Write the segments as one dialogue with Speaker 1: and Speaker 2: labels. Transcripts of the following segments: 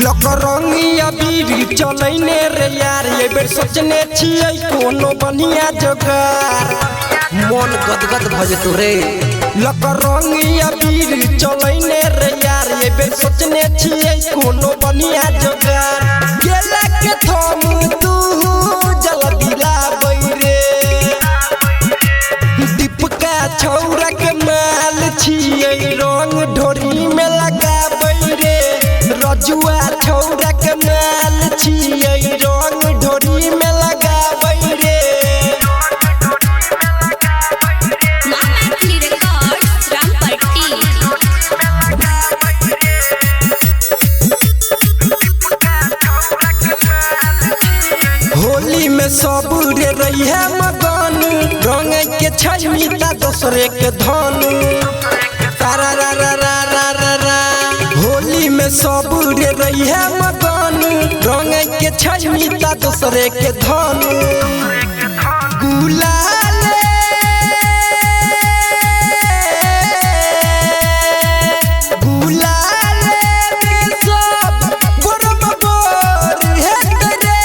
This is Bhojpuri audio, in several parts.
Speaker 1: लकरंगिया बीड़ी चलैने रे यार ये बेर सोचने छियै कोनो बढ़िया जगह
Speaker 2: मन गदगद भ जेतौ रे।
Speaker 1: लकरंगिया बीड़ी चलैने रे यार ये बेर सोचने छियै कोनो बढ़िया जगह गेला के थम तू जल दिला बैरे दीपका छौरा के माल छियै रंग ढोरी में लगा बैरे रजुआ छौरा के माल छियै रंग ढोरी में लगा बैरे। होली में सब रे रही है मगन रंग के छमिता दूसरे के धन तारा रा रा रा रा रा रा। होली में सब रे रही है मगन रंग के छमिता दूसरे के धन गुलाले गुलाले सब बरम बोर है करे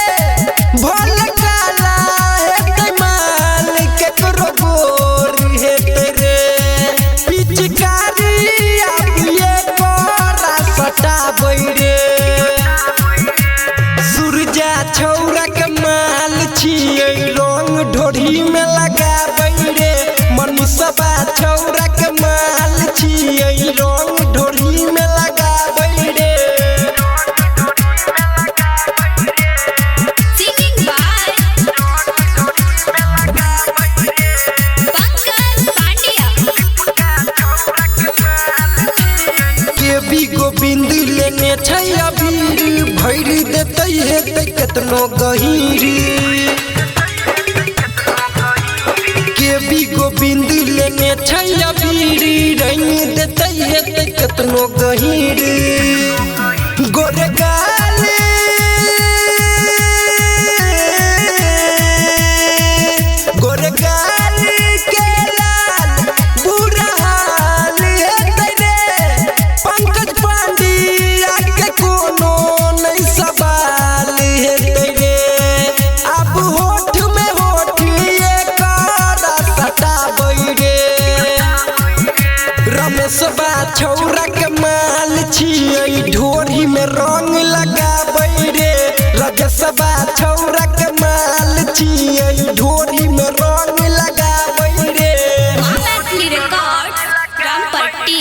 Speaker 1: भल काला है कमाल के करो गोर है तेरे पिचकारी अब ये कोरा सटा बैरे सूरजा छौरा के माल छियै रंग ढोरी में लगा बैरे मनीषबा छौरा के माल छियै रंग ढोरी में लगा बैरे। गोविंद लेने छै अबीर भैर देते हेतै केतनो गहीरी केबी गोविंद लेने छै अबीर रंग देते हेतै केतनो गहीरी गोरे गाले गोरे गाले के लाल बुरा हाल हेतै रे पंकज पांड्या के कोनो नहीं सवाल हेतै रे अब होठ में होठ ये करा सटा बैरे रमेशबा छौरा के माल छियै ढोरी में रंग लगा बैरे रजसबा छौरा के माल छियै ढोरी में रंग लगा बैरे।
Speaker 3: रिकॉर्ड रामपट्टी।